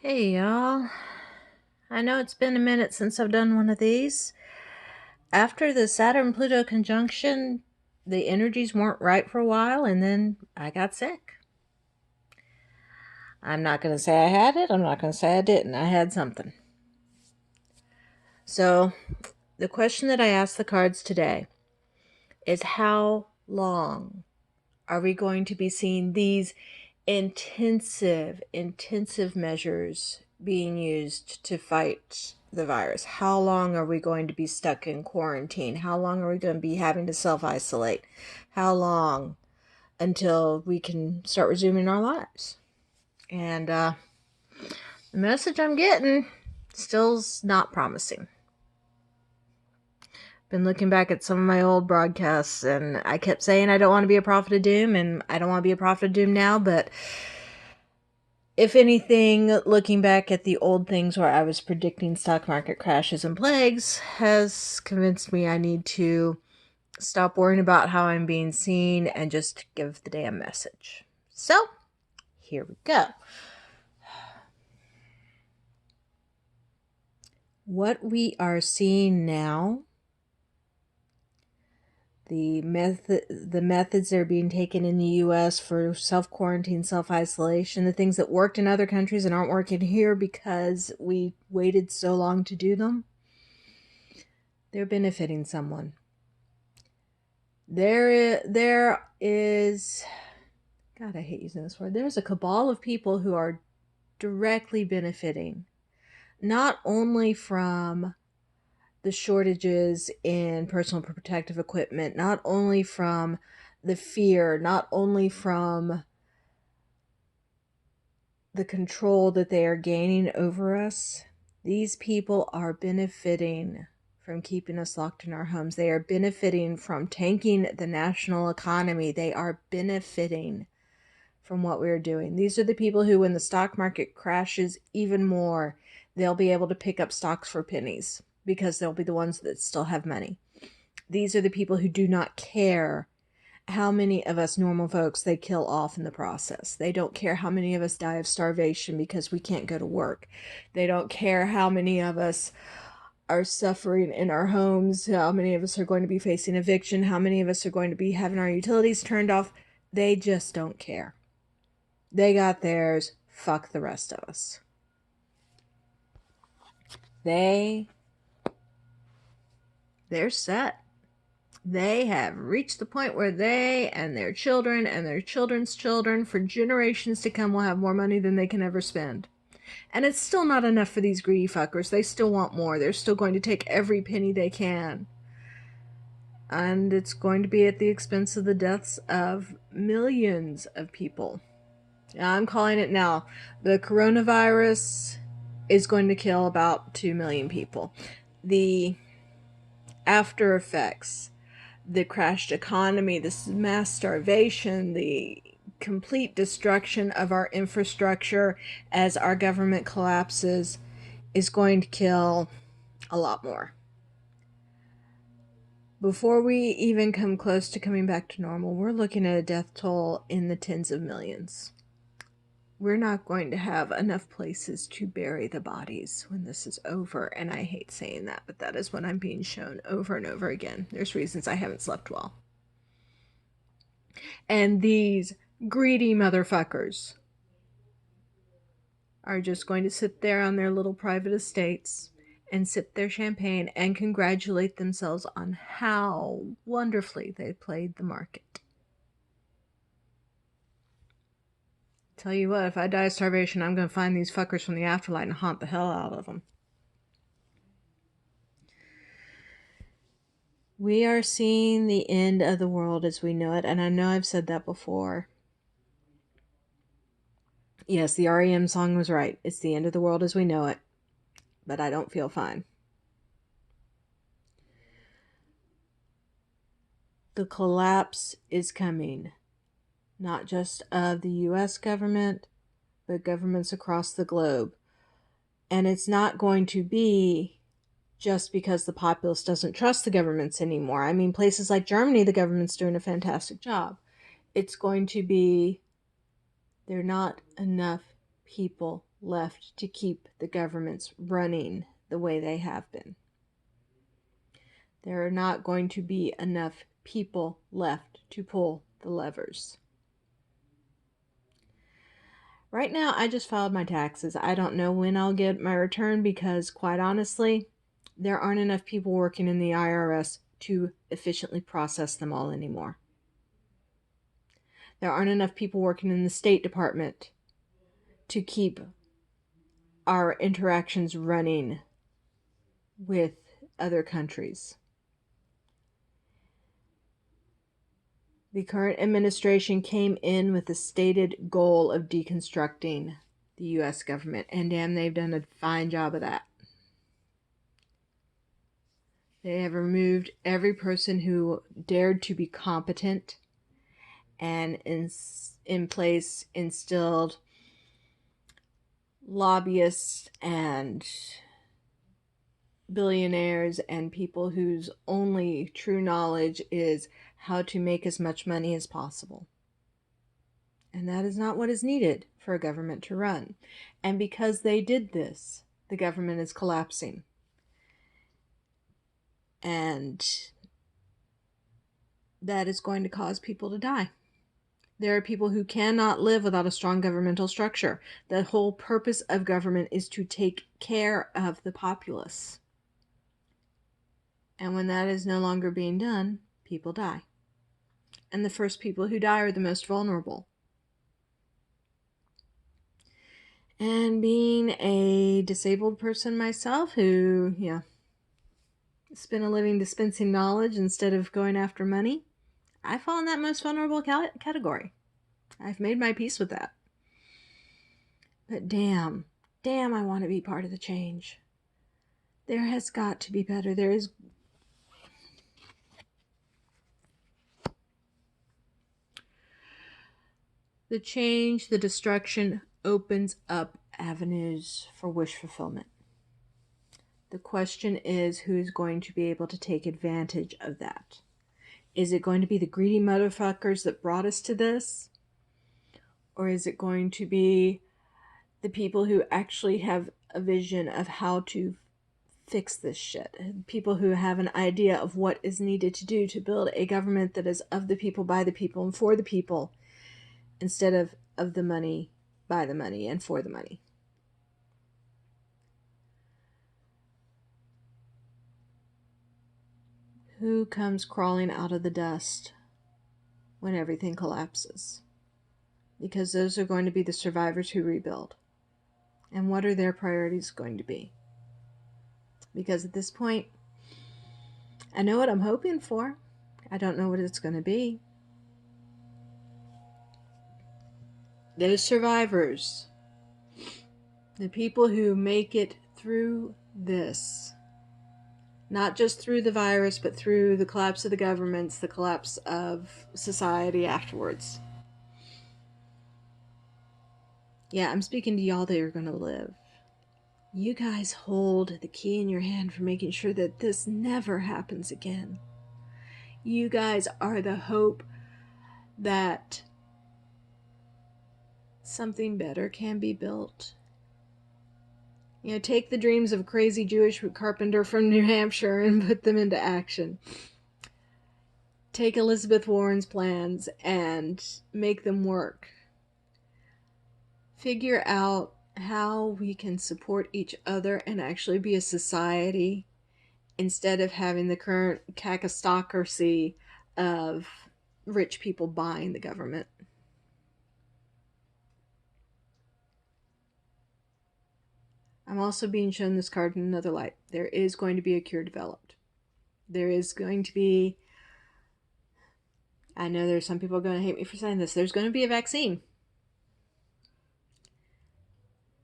Hey y'all. I know it's been a minute since I've done one of these. After the Saturn Pluto conjunction, the energies weren't right for a while, and then I got sick. I'm not going to say I had it, I'm not going to say I didn't. I had something. So, the question that I asked the cards today is how long are we going to be seeing these intensive measures being used to fight the virus? How long are we going to be stuck in quarantine? How long are we going to be having to self-isolate? How long until we can start resuming our lives? And the message I'm getting still's not promising. Been looking back at some of my old broadcasts, and I kept saying I don't want to be a prophet of doom, and I don't want to be a prophet of doom now, but if anything, looking back at the old things where I was predicting stock market crashes and plagues has convinced me I need to stop worrying about how I'm being seen and just give the damn message. So, here we go. What we are seeing now, the methods that are being taken in the U.S. for self-quarantine, self-isolation, the things that worked in other countries and aren't working here because we waited so long to do them, they're benefiting someone. There is, God, I hate using this word. There's a cabal of people who are directly benefiting, not only from the shortages in personal protective equipment, not only from the fear, not only from the control that they are gaining over us. These people are benefiting from keeping us locked in our homes. They are benefiting from tanking the national economy. They are benefiting from what we are doing. These are the people who, when the stock market crashes even more, they'll be able to pick up stocks for pennies because they'll be the ones that still have money. These are the people who do not care how many of us normal folks they kill off in the process. They don't care how many of us die of starvation because we can't go to work. They don't care how many of us are suffering in our homes, how many of us are going to be facing eviction, how many of us are going to be having our utilities turned off. They just don't care. They got theirs. Fuck the rest of us. They're set. They have reached the point where they and their children and their children's children for generations to come will have more money than they can ever spend. And it's still not enough for these greedy fuckers. They still want more. They're still going to take every penny they can. And it's going to be at the expense of the deaths of millions of people. I'm calling it now. The coronavirus is going to kill about 2 million people. The after effects, the crashed economy, this mass starvation, the complete destruction of our infrastructure as our government collapses is going to kill a lot more. Before we even come close to coming back to normal, we're looking at a death toll in the tens of millions. We're not going to have enough places to bury the bodies when this is over, and I hate saying that, but that is what I'm being shown over and over again. There's reasons I haven't slept well. And these greedy motherfuckers are just going to sit there on their little private estates and sip their champagne and congratulate themselves on how wonderfully they played the market. Tell you what, if I die of starvation, I'm going to find these fuckers from the afterlife and haunt the hell out of them. We are seeing the end of the world as we know it, and I know I've said that before. Yes, the REM song was right. It's the end of the world as we know it, but I don't feel fine. The collapse is coming, not just of the US government, but governments across the globe. And it's not going to be just because the populace doesn't trust the governments anymore. I mean, places like Germany, the government's doing a fantastic job. It's going to be there are not enough people left to keep the governments running the way they have been. There are not going to be enough people left to pull the levers. Right now, I just filed my taxes. I don't know when I'll get my return because, quite honestly, there aren't enough people working in the IRS to efficiently process them all anymore. There aren't enough people working in the State Department to keep our interactions running with other countries. The current administration came in with a stated goal of deconstructing the U.S. government, and damn, they've done a fine job of that. They have removed every person who dared to be competent, and in place instilled lobbyists and billionaires and people whose only true knowledge is how to make as much money as possible. And that is not what is needed for a government to run. And because they did this, the government is collapsing. And that is going to cause people to die. There are people who cannot live without a strong governmental structure. The whole purpose of government is to take care of the populace. And when that is no longer being done, people die. And the first people who die are the most vulnerable. And being a disabled person myself who, spend a living dispensing knowledge instead of going after money, I fall in that most vulnerable category. I've made my peace with that. But damn, I want to be part of the change. There has got to be better. There is... The change, the destruction opens up avenues for wish fulfillment. The question is, who's going to be able to take advantage of that? Is it going to be the greedy motherfuckers that brought us to this? Or is it going to be the people who actually have a vision of how to fix this shit? People who have an idea of what is needed to do to build a government that is of the people, by the people, and for the people, instead of the money, by the money, and for the money. Who comes crawling out of the dust when everything collapses? Because those are going to be the survivors who rebuild. And what are their priorities going to be? Because at this point, I know what I'm hoping for. I don't know what it's going to be. Those survivors, the people who make it through this, not just through the virus, but through the collapse of the governments, the collapse of society afterwards. Yeah, I'm speaking to y'all that are going to live. You guys hold the key in your hand for making sure that this never happens again. You guys are the hope that something better can be built. Take the dreams of a crazy Jewish carpenter from New Hampshire and put them into action. Take Elizabeth Warren's plans and make them work. Figure out how we can support each other and actually be a society instead of having the current cacostocracy of rich people buying the government. I'm also being shown this card in another light. There is going to be a cure developed. There is going to be... I know there's some people going to hate me for saying this. There's going to be a vaccine.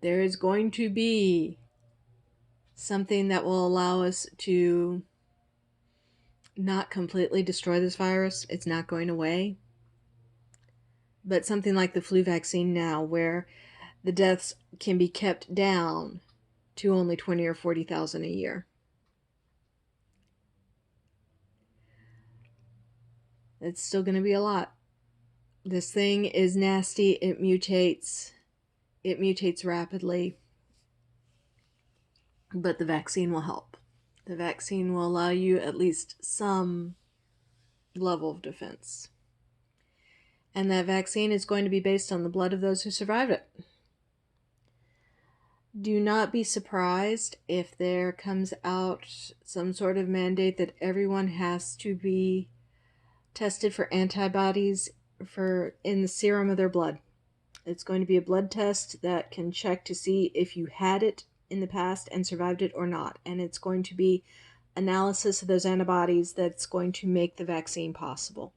There is going to be something that will allow us to not completely destroy this virus. It's not going away. But something like the flu vaccine now, where the deaths can be kept down to only 20 or 40,000 a year. It's still going to be a lot. This thing is nasty. It mutates. It mutates rapidly, but the vaccine will help. The vaccine will allow you at least some level of defense. And that vaccine is going to be based on the blood of those who survived it. Do not be surprised if there comes out some sort of mandate that everyone has to be tested for antibodies in the serum of their blood. It's going to be a blood test that can check to see if you had it in the past and survived it or not. And it's going to be analysis of those antibodies that's going to make the vaccine possible.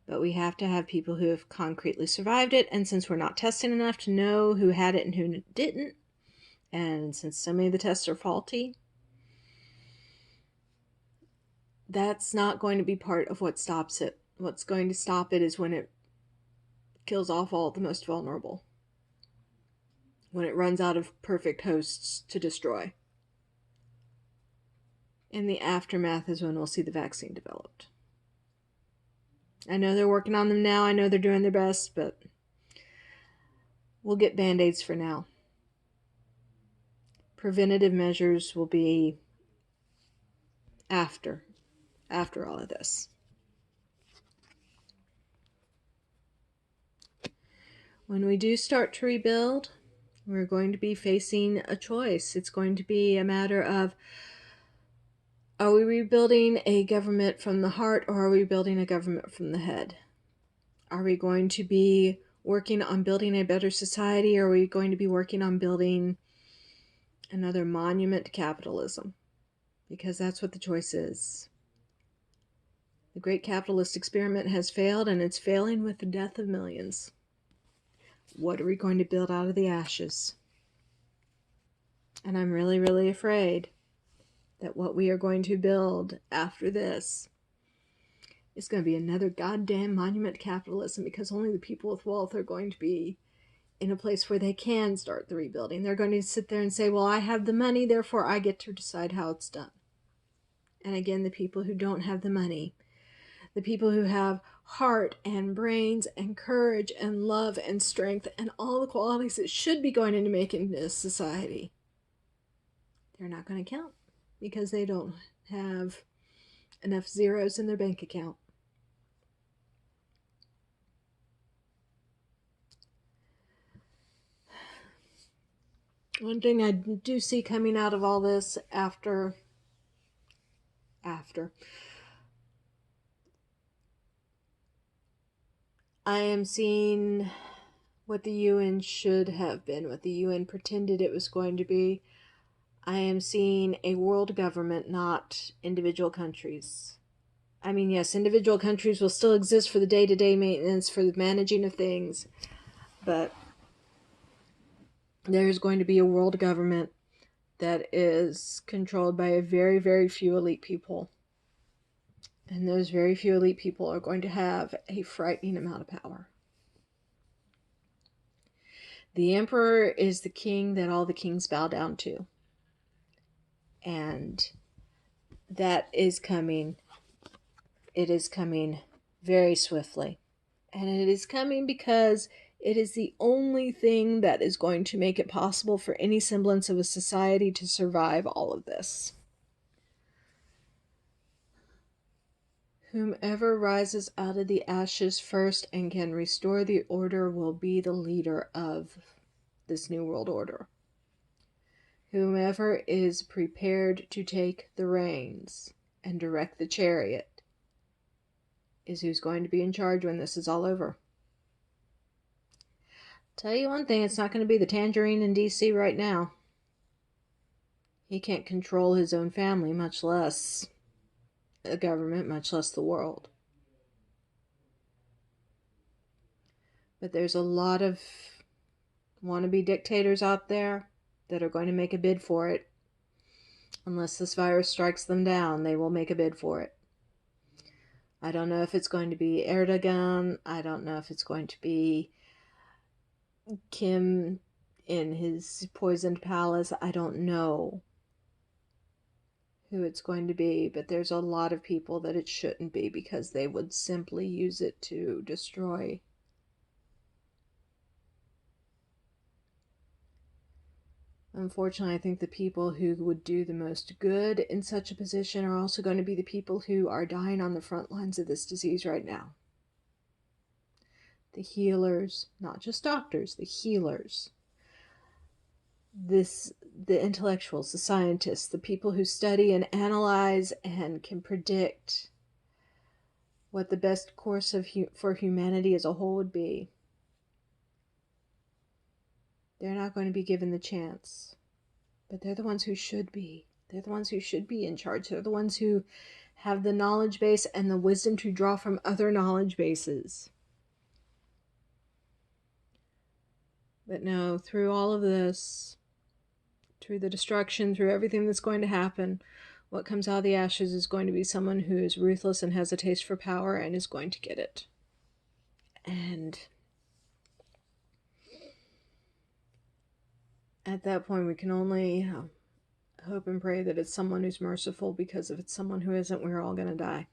But we have to have people who have concretely survived it. And since we're not testing enough to know who had it and who didn't, and since so many of the tests are faulty, that's not going to be part of what stops it. What's going to stop it is when it kills off all the most vulnerable. When it runs out of perfect hosts to destroy. In the aftermath is when we'll see the vaccine developed. I know they're working on them now. I know they're doing their best, but we'll get Band-Aids for now. Preventative measures will be after all of this. When we do start to rebuild, we're going to be facing a choice. It's going to be a matter of, are we rebuilding a government from the heart, or are we building a government from the head? Are we going to be working on building a better society, or are we going to be working on building another monument to capitalism? Because that's what the choice is. The great capitalist experiment has failed, and it's failing with the death of millions. What are we going to build out of the ashes? And I'm really, really afraid that what we are going to build after this is going to be another goddamn monument to capitalism, because only the people with wealth are going to be in a place where they can start the rebuilding. They're going to sit there and say, well, I have the money, therefore I get to decide how it's done. And again, the people who don't have the money, the people who have heart and brains and courage and love and strength and all the qualities that should be going into making this society, they're not going to count because they don't have enough zeros in their bank account. One thing I do see coming out of all this after I am seeing what the UN should have been, what the UN pretended it was going to be. I am seeing a world government, not individual countries. I mean, yes, individual countries will still exist for the day-to-day maintenance, for the managing of things, but there's going to be a world government that is controlled by a very, very few elite people. And those very few elite people are going to have a frightening amount of power. The emperor is the king that all the kings bow down to. And that is coming. It is coming very swiftly. And it is coming because it is the only thing that is going to make it possible for any semblance of a society to survive all of this. Whomever rises out of the ashes first and can restore the order will be the leader of this new world order. Whomever is prepared to take the reins and direct the chariot is who's going to be in charge when this is all over. Tell you one thing, it's not going to be the tangerine in DC right now. He can't control his own family, much less the government, much less the world. But there's a lot of wannabe dictators out there that are going to make a bid for it. Unless this virus strikes them down, they will make a bid for it. I don't know if it's going to be Erdogan. I don't know if it's going to be Kim in his poisoned palace. I don't know who it's going to be, but there's a lot of people that it shouldn't be because they would simply use it to destroy Unfortunately, I think the people who would do the most good in such a position are also going to be the people who are dying on the front lines of this disease right now. The healers, not just doctors, the healers. The intellectuals, the scientists, the people who study and analyze and can predict what the best course for humanity as a whole would be. They're not going to be given the chance, but they're the ones who should be. They're the ones who should be in charge. They're the ones who have the knowledge base and the wisdom to draw from other knowledge bases. But no, through all of this, through the destruction, through everything that's going to happen, what comes out of the ashes is going to be someone who is ruthless and has a taste for power and is going to get it. And at that point, we can only hope and pray that it's someone who's merciful, because if it's someone who isn't, we're all going to die.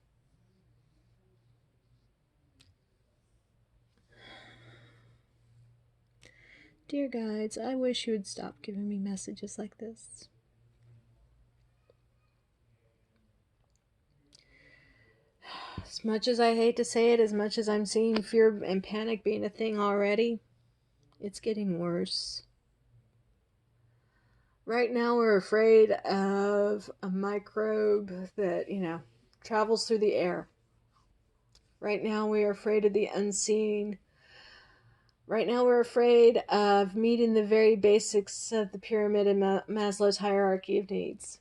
Dear guides, I wish you would stop giving me messages like this. As much as I hate to say it, as much as I'm seeing fear and panic being a thing already, it's getting worse. Right now we're afraid of a microbe that, travels through the air. Right now we are afraid of the unseen. Right now we're afraid of meeting the very basics of the pyramid in Maslow's hierarchy of needs.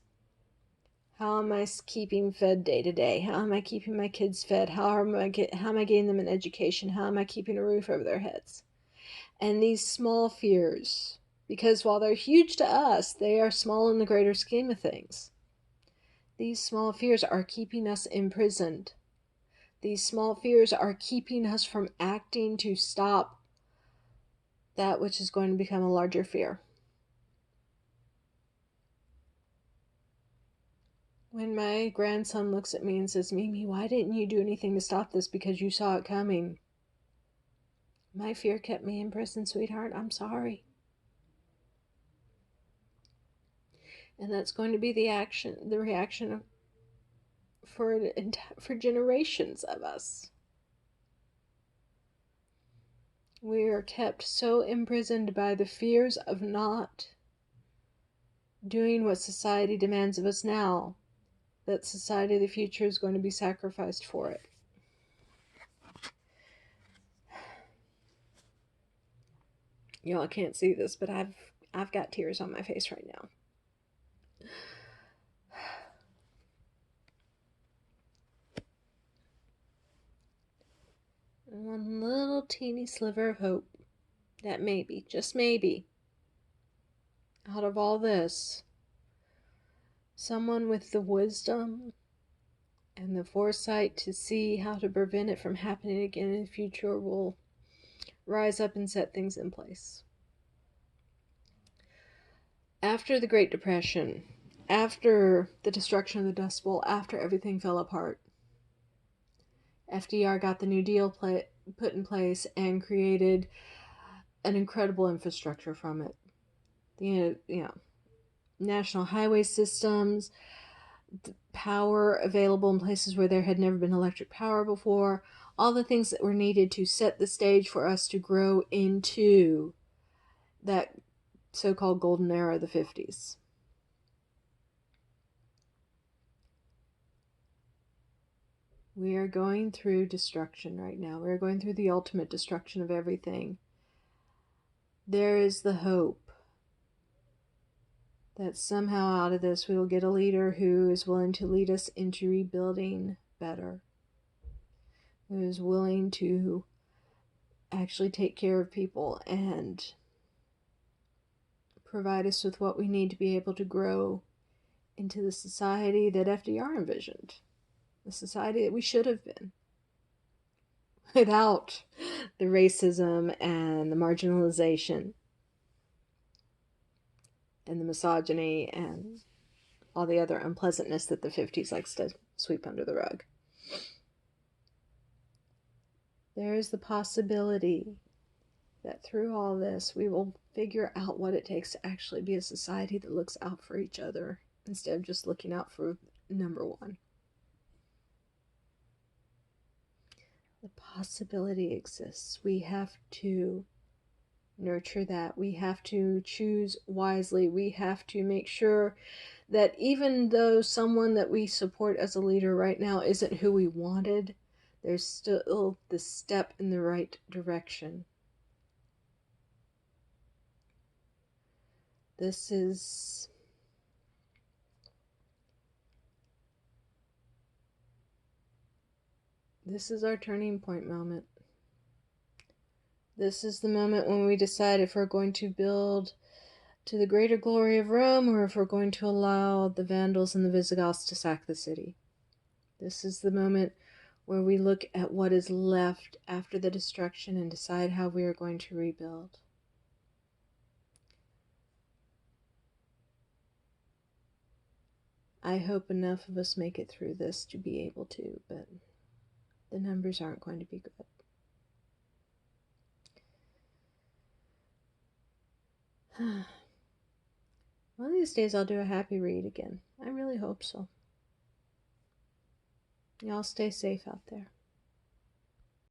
How am I keeping fed day to day? How am I keeping my kids fed? How am I getting them an education? How am I keeping a roof over their heads? And these small fears, because while they're huge to us, they are small in the greater scheme of things. These small fears are keeping us imprisoned. These small fears are keeping us from acting to stop that which is going to become a larger fear. When my grandson looks at me and says, "Mimi, why didn't you do anything to stop this because you saw it coming?" My fear kept me in prison, sweetheart. I'm sorry. And that's going to be the reaction for generations of us. We are kept so imprisoned by the fears of not doing what society demands of us now, that society of the future is going to be sacrificed for it. Y'all can't see this, but I've got tears on my face right now. One little teeny sliver of hope that maybe, just maybe, out of all this, someone with the wisdom and the foresight to see how to prevent it from happening again in the future will rise up and set things in place. After the Great Depression, after the destruction of the Dust Bowl, after everything fell apart, FDR got the New Deal put in place and created an incredible infrastructure from it. The national highway systems, power available in places where there had never been electric power before, all the things that were needed to set the stage for us to grow into that so-called golden era of the 50s. We are going through destruction right now. We are going through the ultimate destruction of everything. There is the hope that somehow out of this we will get a leader who is willing to lead us into rebuilding better, who is willing to actually take care of people and provide us with what we need to be able to grow into the society that FDR envisioned, the society that we should have been, without the racism and the marginalization and the misogyny and all the other unpleasantness that the 50s likes to sweep under the rug. There is the possibility that through all this, we will figure out what it takes to actually be a society that looks out for each other instead of just looking out for number one. The possibility exists. We have to nurture that. We have to choose wisely. We have to make sure that even though someone that we support as a leader right now isn't who we wanted, there's still the step in the right direction. This is our turning point moment. This is the moment when we decide if we're going to build to the greater glory of Rome or if we're going to allow the Vandals and the Visigoths to sack the city. This is the moment where we look at what is left after the destruction and decide how we are going to rebuild. I hope enough of us make it through this to be able to, but the numbers aren't going to be good. One of these days I'll do a happy read again. I really hope so. Y'all stay safe out there.